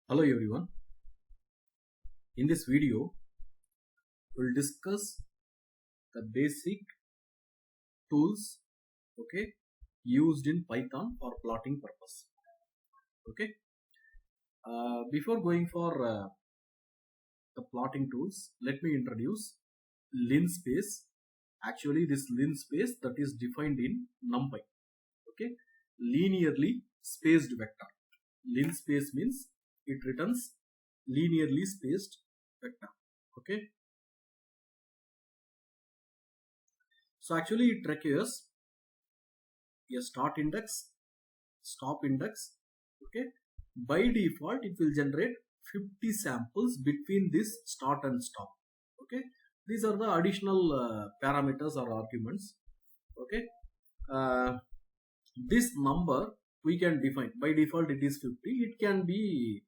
Hello everyone. In this video, we'll discuss the basic tools, used in Python for plotting purpose. Before going for the plotting tools, let me introduce linspace. Actually, this linspace that is defined in NumPy. Linearly spaced vector. Linspace means it returns linearly spaced vector. So actually it requires a start index, stop index. By default it will generate 50 samples between this start and stop. These are the additional parameters or arguments. This number we can define. By default it is 50. It can be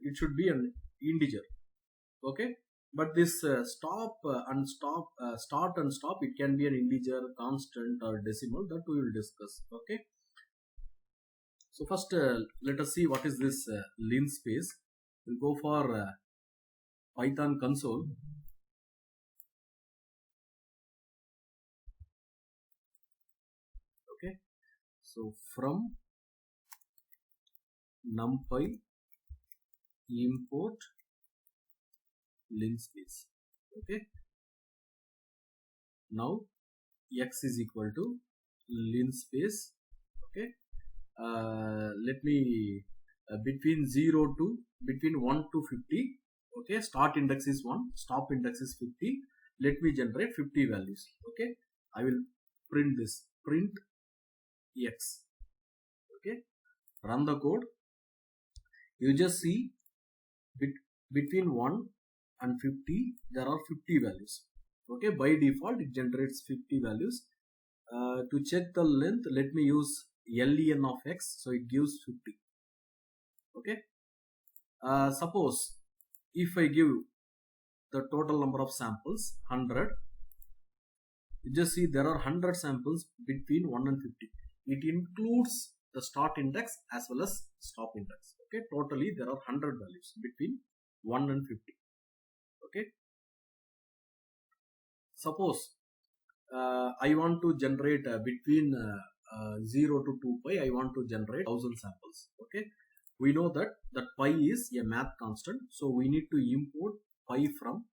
it should be an integer. But this start and stop, it can be an integer, constant, or decimal. That we will discuss. So first let us see what is this linspace. We'll go for Python console. So from NumPy import linspace. Now x is equal to linspace. Let me between 1 to 50. Start index is 1, stop index is 50. Let me generate 50 values. I will print this, print x. Run the code. You just see between 1 and 50 there are 50 values. By default it generates 50 values. To check the length, let me use len of x, so it gives 50. Suppose if I give the total number of samples 100, you just see there are 100 samples between 1 and 50. It includes the start index as well as stop index. Totally there are 100 values between 1 and 50. Suppose I want to generate between 0 to 2 pi, I want to generate 1000 samples. We know that pi is a math constant, so we need to import pi from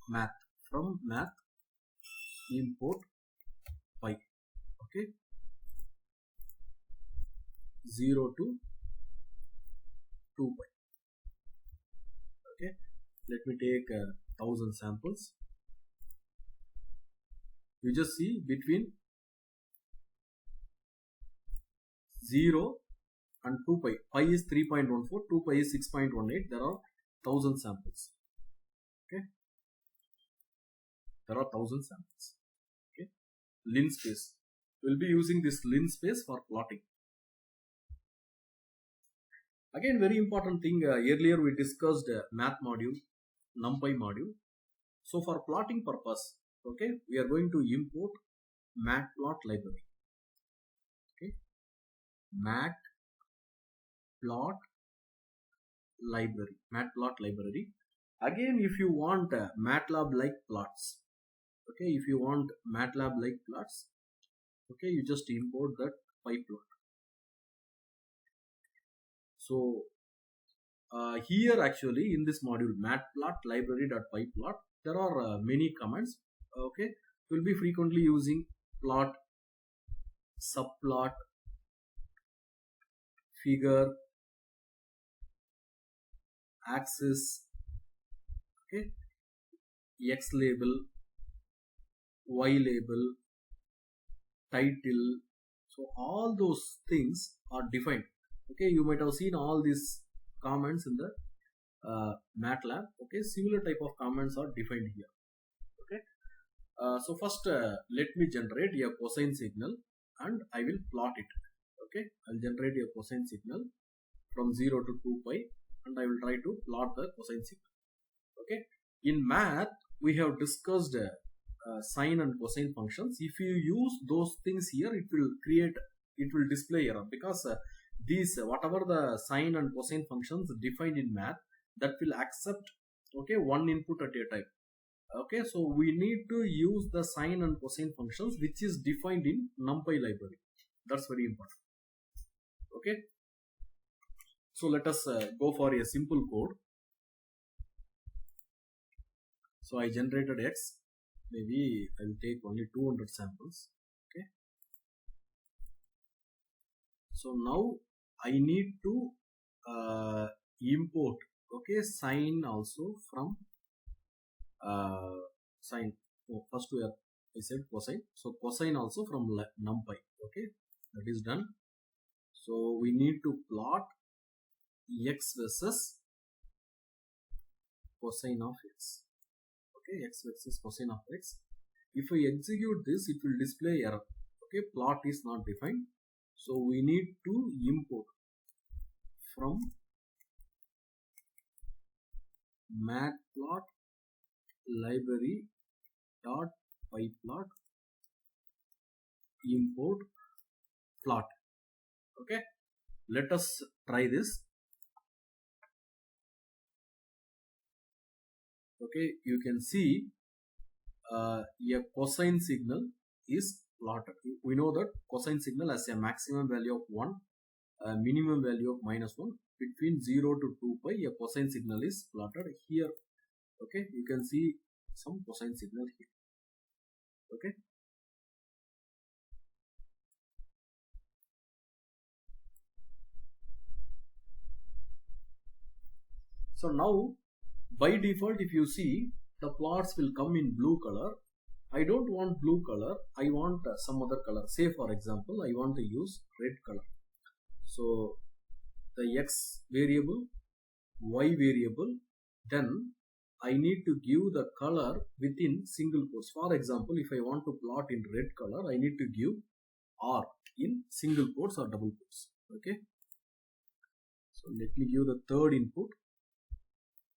math. From math, import pi. 0 to 2 pi. Let me take 1000 samples. You just see between 0 and 2 pi. Pi is 3.14, 2 pi is 6.18. There are 1000 samples. There are 1000 samples. Linspace. We'll be using this linspace for plotting. Again, very important thing, earlier we discussed math module, NumPy module. So for plotting purpose, we are going to import matplot library. Matplot library. Again, if you want MATLAB like plots, you just import that pyplot. So here actually in this module matplot library.pyplot, there are many commands. We'll be frequently using plot, subplot, figure, axis, x label, y label, title. So all those things are defined. You might have seen all these comments in the MATLAB. Similar type of comments are defined here. So first let me generate a cosine signal and I will plot it. I'll generate a cosine signal from 0 to 2 pi and I will try to plot the cosine signal. In math we have discussed sine and cosine functions. If you use those things here, it will display error, because these whatever the sine and cosine functions defined in math, that will accept, okay, one input at a time. Okay, so we need to use the sine and cosine functions which is defined in NumPy library. That's very important. Okay, so let us go for a simple code. So I generated X. Maybe I will take only 200 samples. Okay, so now I need to import, okay, sine also from sine. Oh, first we are, I said cosine, so cosine also from NumPy. Okay, that is done. So we need to plot X versus cosine of X. Okay, X versus cosine of X. If I execute this, it will display error. Okay, plot is not defined. So we need to import from matplot library dot pyplot import plot. Okay, let us try this. Okay, you can see a cosine signal is plotted. We know that cosine signal has a maximum value of 1, a minimum value of -1. Between 0 to 2 pi, a cosine signal is plotted here. Okay, you can see some cosine signal here. Okay, so now by default, if you see, the plots will come in blue color. I don't want blue color, I want some other color. Say for example, I want to use red color. So the X variable, Y variable, then I need to give the color within single quotes. For example, if I want to plot in red color, I need to give R in single quotes or double quotes. Okay, so let me give the third input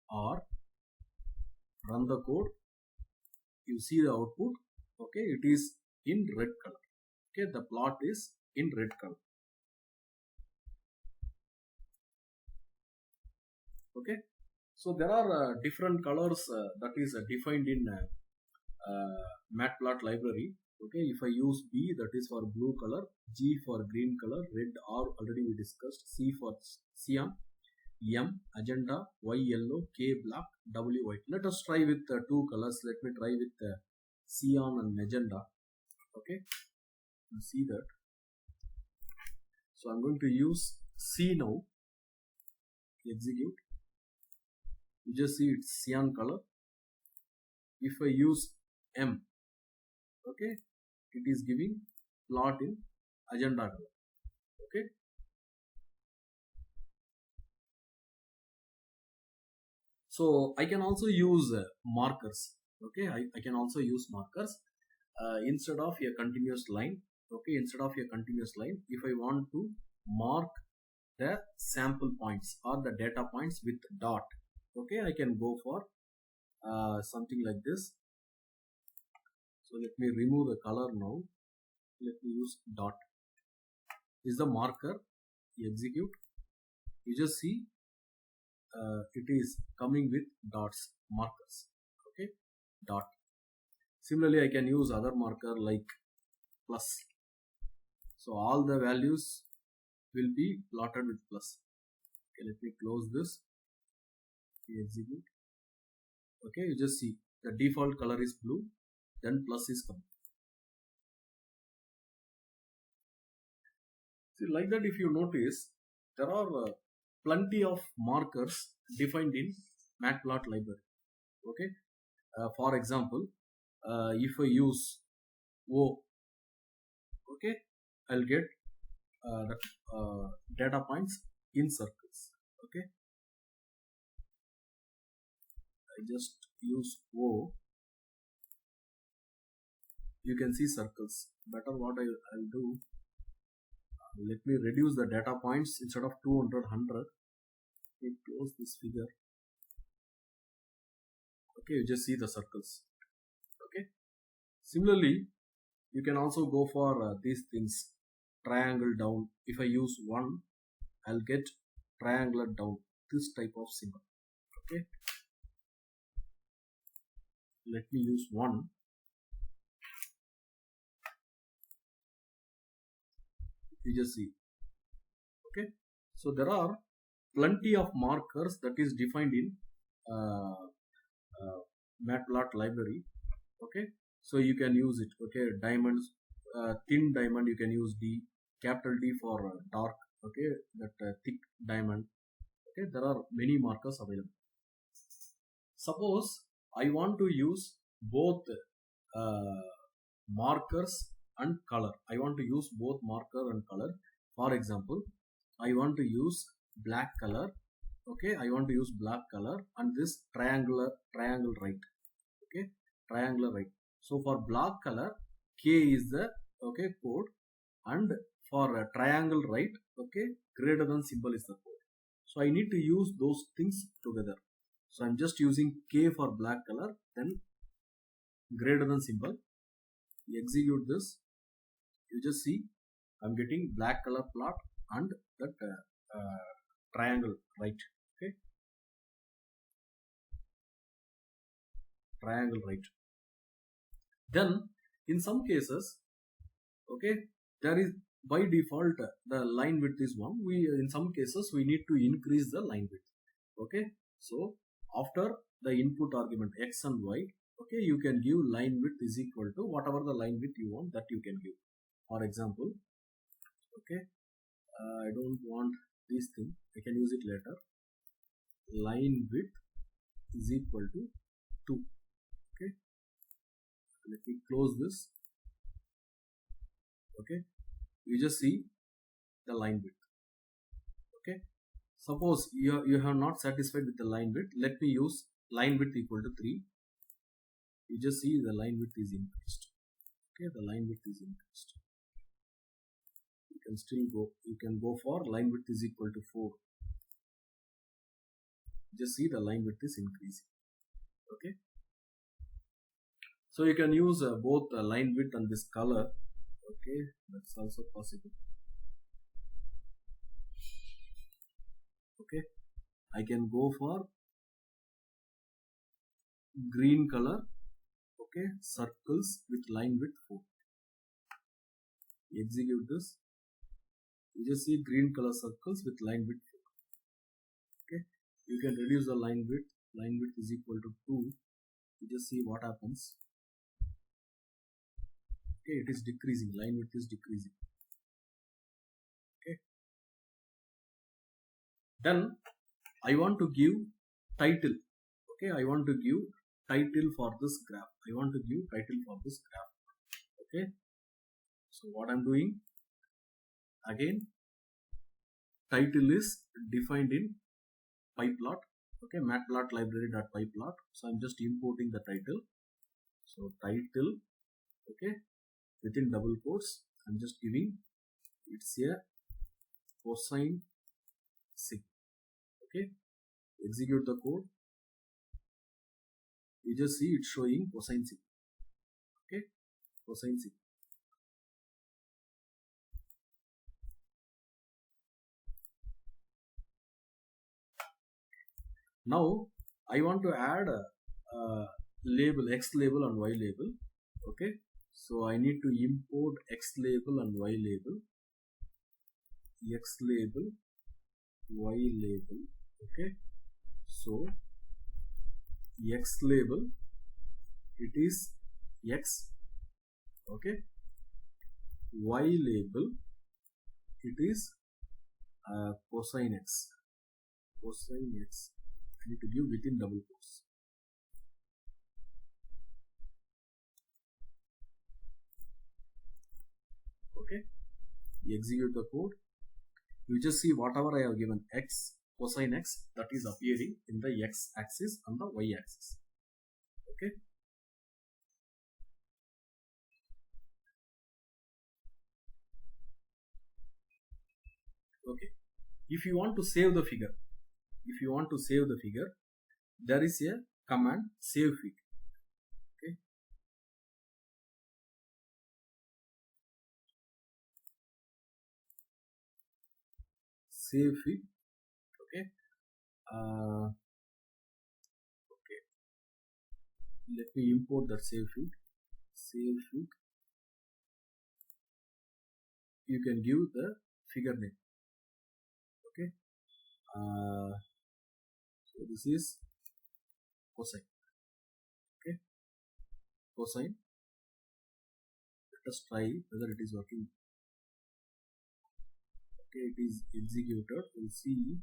R, run the code. You see the output. Okay, it is in red color. Okay, the plot is in red color. Okay, so there are different colors that is defined in matplot library. Okay, if I use B, that is for blue color, G for green color, red R already we discussed, C for cyan, M magenta, Y yellow, K black, W white. Let us try with two colors. Let me try with cyan and magenta. Okay, you see that. So I'm going to use C now. Execute. You just see it's cyan color. If I use M, okay, it is giving plot in magenta color. Okay, so I can also use markers. Okay, I can also use markers instead of a continuous line. Okay, instead of a continuous line, if I want to mark the sample points or the data points with dot, okay, I can go for something like this. So let me remove the color now. Let me use dot. This is the marker. You execute. You just see it is coming with dots, markers. Okay, dot. Similarly, I can use other marker like plus. So all the values will be plotted with plus. Okay, let me close this. Execute. Okay, you just see the default color is blue, then plus is coming. See, like that, if you notice, there are plenty of markers defined in matplot library. Okay, for example, if I use O, okay, I'll get the data points in circles. Okay, I just use O. You can see circles. Better what I'll do. Let me reduce the data points. Instead of 200, 100. Let me close this figure. Okay, you just see the circles. Okay. Similarly, you can also go for these things. Triangle down. If I use 1, I'll get triangular down, this type of symbol. Okay, let me use 1. You just see. Okay, so there are plenty of markers that is defined in Matplotlib library. Okay, so you can use it. Okay, diamonds, thin diamond, you can use D, capital D for dark. Okay, that thick diamond. Okay, there are many markers available. Suppose I want to use both markers and color. I want to use both marker and color. For example, I want to use black color. Okay, I want to use black color and this triangle right. Okay, triangular right. So for black color, K is the code, and for triangle right, okay, greater than symbol is the code. So I need to use those things together. So I'm just using K for black color, then greater than symbol. Execute this. You just see I'm getting black color plot and that triangle right. Okay, triangle right. Then in some cases, okay, there is by default the line width is 1. In some cases we need to increase the line width. Okay, so after the input argument x and y, okay, you can give line width is equal to whatever the line width you want, that you can give. For example, okay, I don't want this thing, I can use it later. Line width is equal to 2. Okay, let me close this. Okay, you just see the line width. Okay, suppose you have not satisfied with the line width, let me use line width equal to 3. You just see the line width is increased. Okay, the line width is increased. You can still go, you can go for line width is equal to 4. Just see the line width is increasing. Okay, so you can use both line width and this color. Okay, that's also possible. Okay, I can go for green color. Okay, circles with line width 4. Execute this. You just see green color circles with line width 4. Okay, you can reduce the line width. Line width is equal to 2. You just see what happens. Okay, it is decreasing. Line width is decreasing. Okay, then I want to give title. Okay, I want to give title for this graph. I want to give title for this graph. Okay, so what I'm doing, again, title is defined in pyplot. Okay, matplot library.pyplot. So I'm just importing the title. So title, okay, within double quotes, I'm just giving it's a cosine sig. Okay, execute the code. You just see it's showing cosine sig. Okay, cosine sig. Now I want to add a label, x label and y label. Okay, so I need to import x label and y label. X label, y label. Okay, so x label, it is x. Okay, y label, it is cosine x. Cosine x. I need to give within double quotes. Okay, you execute the code. You just see whatever I have given x, cosine x, that is appearing in the x axis and the y axis. Okay, okay. If you want to save the figure, there is a command save fig. Okay, save fig. Okay, okay, let me import that save fig. You can give the figure name. Okay, so this is cosine. Okay, cosine. Let us try whether it is working. Okay, it is executed. We'll see.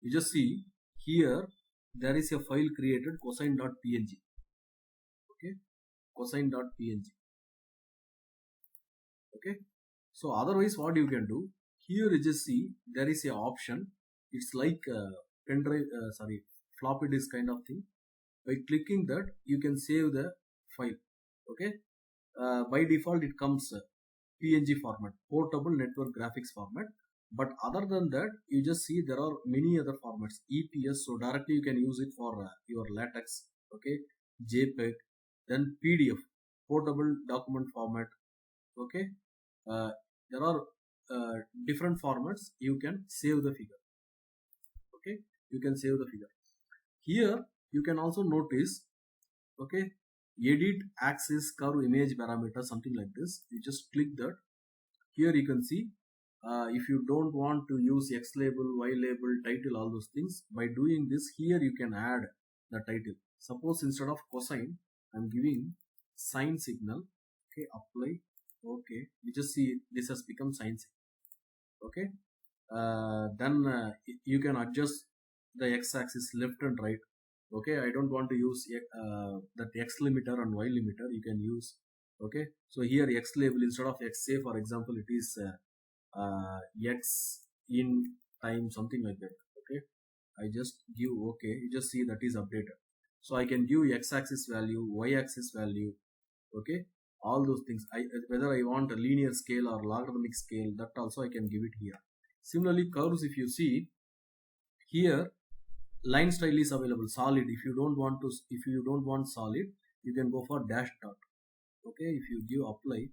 You just see here there is a file created cosine.png. Okay, cosine.png. Okay, so otherwise what you can do here, you just see there is a option. It's like pen drive, floppy disk kind of thing. By clicking that, you can save the file. Okay, by default it comes PNG format, portable network graphics format. But other than that, you just see there are many other formats, EPS, so directly you can use it for your latex. Okay, JPEG, then PDF, portable document format. Okay, there are different formats you can save the figure. Okay, you can save the figure. Here you can also notice, okay, edit axis curve image parameter, something like this. You just click that. Here you can see if you don't want to use X label, Y label, title, all those things, by doing this here you can add the title. Suppose instead of cosine I'm giving sine signal. Okay, apply. Okay, you just see this has become sine signal. Okay, then you can adjust the x-axis left and right. Okay, I don't want to use that x limiter and y limiter. You can use, okay, so here x label instead of x, say for example it is x in time, something like that. Okay, I just give okay, you just see that is updated. So I can give x-axis value, y-axis value. Okay, all those things. Whether I want a linear scale or logarithmic scale, that also I can give it here. Similarly, curves, if you see here, line style is available, solid. If you don't want solid, you can go for dash dot. Okay, if you give apply,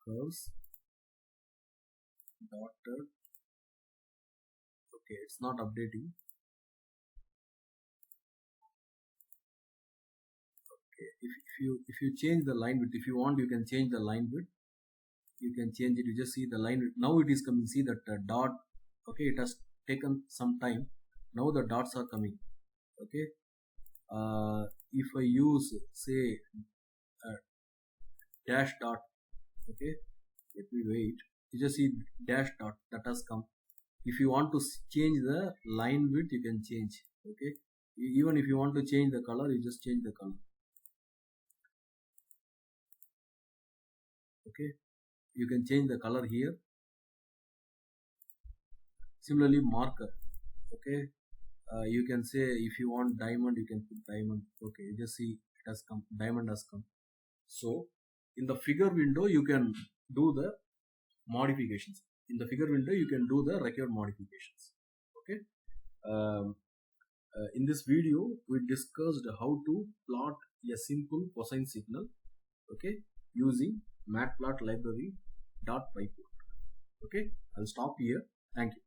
curves dotted. Okay, it's not updating. Okay, if you change the line width, if you want, you can change the line width. You can change it. You just see the line width. Now it is coming. See that dot. Okay, it has taken some time. Now the dots are coming. Okay, if I use say dash dot, okay, let me wait. You just see dash dot that has come. If you want to change the line width, you can change. Okay, even if you want to change the color, you just change the color. Okay, you can change the color here. Similarly, marker. Okay, you can say if you want diamond, you can put diamond. Okay, you just see it has come, diamond has come. So in the figure window you can do the modifications. In the figure window you can do the required modifications. Okay, in this video we discussed how to plot a simple cosine signal, okay, using matplotlib.python. Okay, I'll stop here. Thank you.